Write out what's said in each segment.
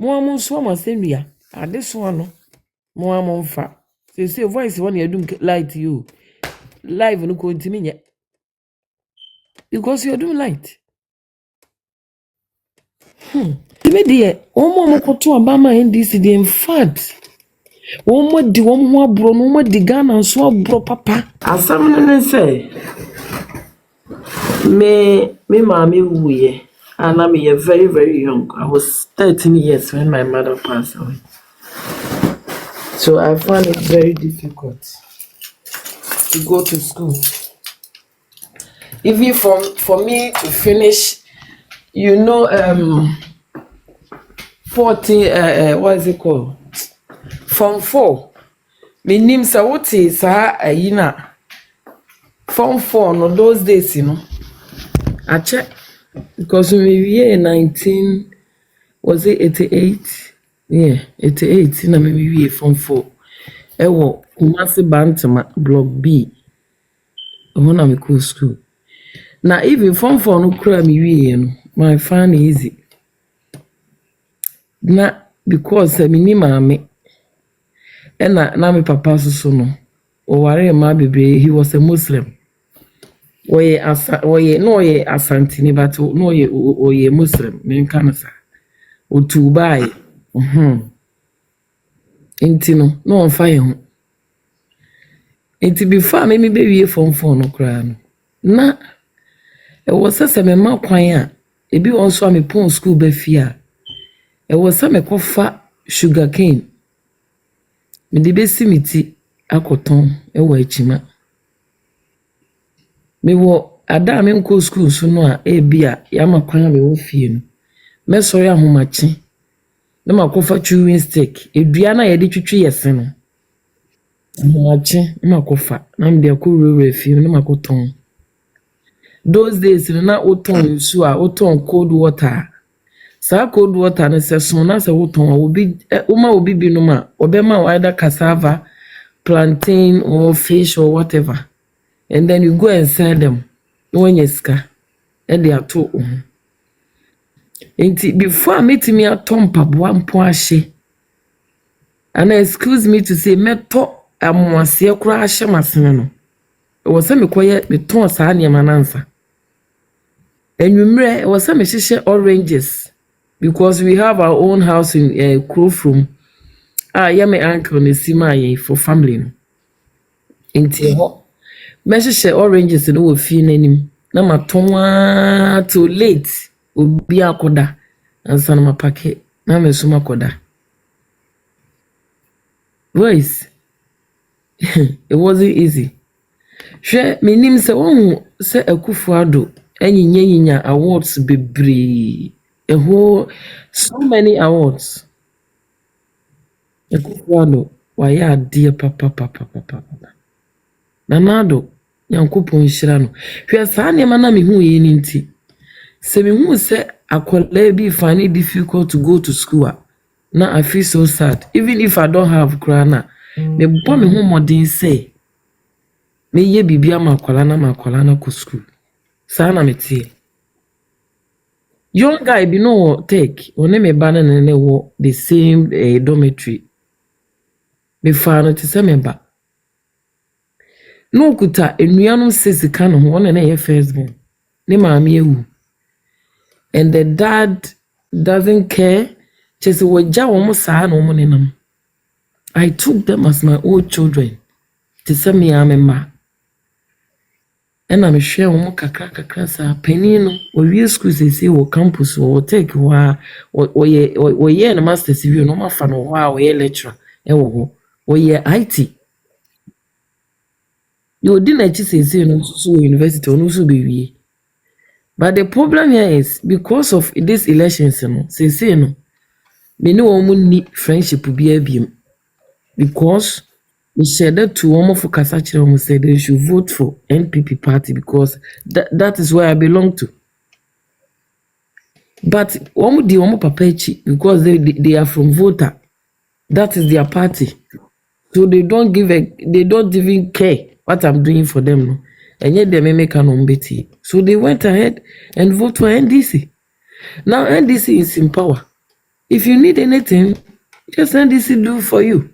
Mo so ma senua. This one no. Mo fa. Say voice one you do light you. Live no continue. Because you're doing light. Me dear, mo koto abama NDC dey in fact. Mo di wo mo abro no mo di Ghana so abro papa. Asam no say. Me mama wuye. And I'm very, very young. I was 13 years when my mother passed away. So I found it very difficult to go to school. Even for me to finish, 40, what is it called? Form 4. My name is Awoti Saha Form 4, no, those days, I checked. Because we in 19, was it 88? Yeah, 88. Na we from 4. Ewo Kumasi Bantama Block B. When I'm in school. Now even from 4 no cry me my find easy. Na because me ni mama na me papa so no. O ware ma bebre, he was a Muslim. Oye asantini but no oye Muslim me kan sa otubai enti no on fire ho enti before me be wie form 4 no kra no na e was se me ma kwan a e bi won so me pon school ba fia e was se me kofa sugar cane me de be simiti akoton e wa achima me wo ada me nko school so no a e bia ya makwan me wo fie no me so ya homachi na makofa chewing stick edua na ye de twetwe yese no homachi na makofa na me de akowure fie na makoton those days na oton so a oton cold water sa cold water na se so na se oton obi obi bi no ma obema either cassava, plantain or fish or whatever, and then you go and sell them when you ska and they are too enti before I meet me at Tompa Buampo Ashe. And excuse me to say meto amwase kura ahye masene no. E wo se me koye me ton sa ne manansa. Enwumre e wo se me hihye oranges because we have our own house in Krofrom. Yeah, my uncle ne sima for family no. Enti ho me hihye oranges no wo fie nanim na maton too late. Obi akoda ansa na mapake na mesuma koda boys. It wasn't easy. She menim se won se Akufuado enyinya awards bebre a whole so many awards. Akufuado waya dear papa nanado yankopon hira no hwe sa ne mana me hu yi ni nti se me hu se akola bi find it difficult to go to school. Now I feel so sad. Even if I don't have grana, me bo me hu modern say me ye bibia makola na ko school. Sa na me tie. Young guy be no take one me bana ne wo the same dormitory. Me fa no te se me ba. No kuta enuanum sesika no ho na ye first born. Ne maami ewu. And the dad doesn't care. Just waja womo saa no mo nenam. I took them as my old children. To say me amema. And I'm sure womo kakra sa penino o wi school say wo campus o take wa o ye na master civil no ma fa no wa o ye lecturer e wo ho o ye IT. You didn't say no so university no so be wi. But the problem here is because of this elections, say no, me no one need friendship to be a because we said that to one of Kasachira said they should vote for NPP party because that is where I belong to. But one the one papechi because they are from voter, that is their party, so they don't even care what I'm doing for them. No? And yet they may make an umbeti. So they went ahead and vote for NDC. Now NDC is in power. If you need anything, just NDC do for you.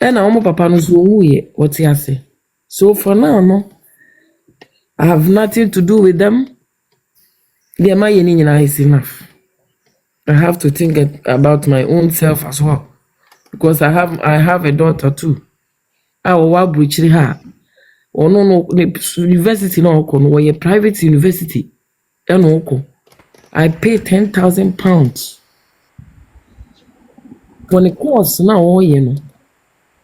And our papa knows what he has say. So for now, no, I have nothing to do with them. The money is enough. I have to think about my own self as well, because I have a daughter too. I will bridge her. Oh no, university no a private university. I pay £10,000 for the course now.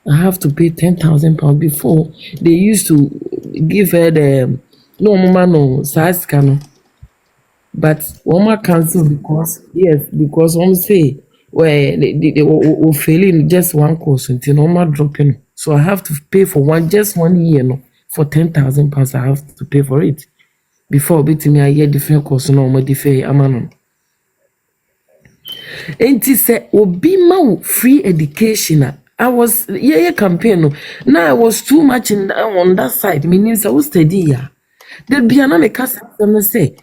I have to pay £10,000 before. They used to give her the no mama no size but one cancel because one say they were failing just one course until one dropping. So I have to pay for just 1 year no for £10,000. I have to pay for it before betting I hear different course no more different amount. Enti say obi ma free education. I was campaign no. Now I was too much on that side. Meaning say we study ya. The biana me kasa say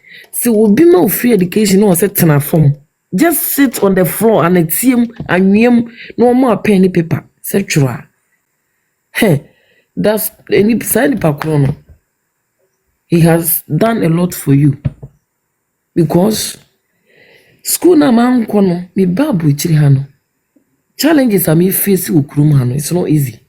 obi ma free education no say tena form. Just sit on the floor and team anwiem no more pen paper. Say chura. Hey, that's any side pakro. He has done a lot for you. Because school na man kono me babu ichiri hano. Challenges I may face with Krumano, it's not easy.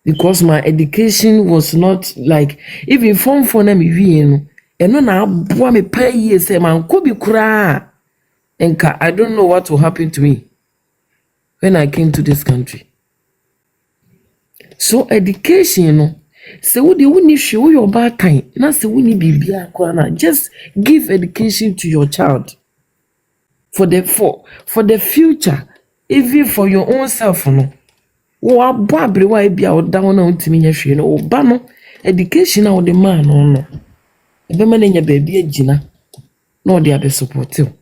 Because my education was not like even form for them and no na boy me pay years man could be cry. And I don't know what will happen to me when I came to this country. So education, so would you show your bad time? Not say we need be just give education to your child for the future, even for your own self. No. Wa boabre wa bia o da wona ntimi nya hwe no oba no education a o de man no ebe ma nya ba bia agina na o de abe support you.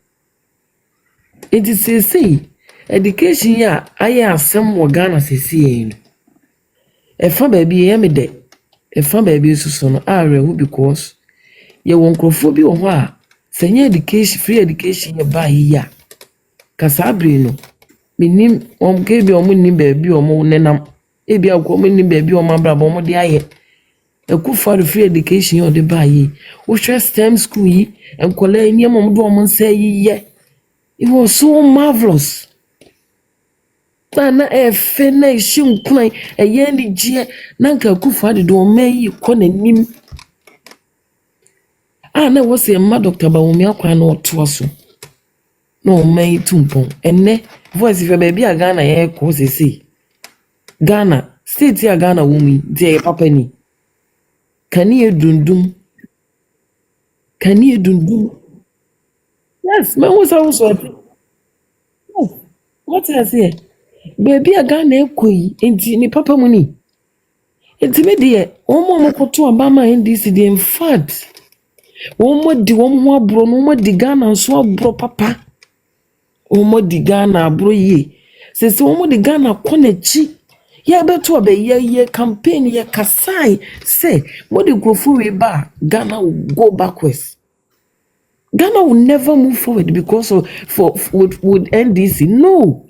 It is say education ya aye asem wo Ghana sesi no e fa ba bia me de e fa ba bia susu no arehu because ye won krofo bi wo ho a senya education free education ye ba yi ya kasabre no minim ke bi omo nim ba bi omo nenam e bi akwo omo nim ba bi omo abrabo omo de aye for free education o de ba yi wo hwe STEM school yi enkola ni omo do omo nsa yi ye. It was so marvelous. Na efe na ishi nkwan eye ni je na nka Akufo de do meyi ko nanim na wo se ma Dr. Bawumi akwa na oto so no meyi tumpon enne voice fe baby a Ghana ye ko sesi Ghana state ya Ghana wumi de papa ni kani edundum yes me was also yes what I say baby a Ghana ekoi enti ni papa mu ni enti me de omo mokoto abama NDC de in fact omo di omo abro no omo di Ghana so abro papa omo di Ghana abro ye se omo di Ghana konechi ya beto ye campaign ye kasai say what the growth we ba Ghana will go backwards. Ghana will never move forward because of with NDC. No.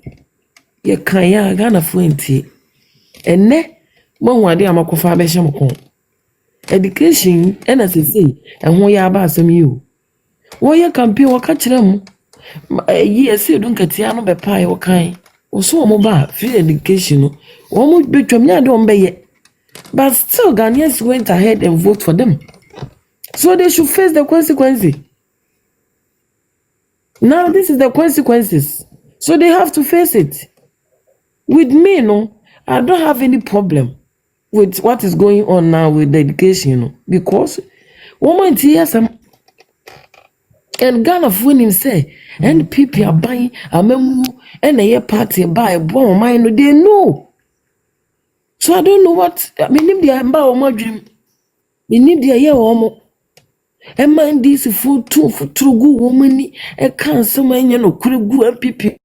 Ye kan ya Ghana fuenti. Enne mo wade amakofa be hye mko. Education and as say ho ya ba asem yi o. Wo ye campaign wo ka kire mu. Ye say dun katia no be pai wo kan. Wo so mo ba free education no. Wo mo betwam nya de be ye. But still Ghanaians went ahead and vote for them. So they should face the consequences. Now this is the consequences. So they have to face it. With me, no, I don't have any problem with what is going on now with the education, because woman tears and Ghana for him say NPP are buying a memu and a party buy a bomb mine, they know. So I don't know what I mean. The emba my dream. We need the year omo. And mind this food too for true good woman. A cancer man, no could go NPP.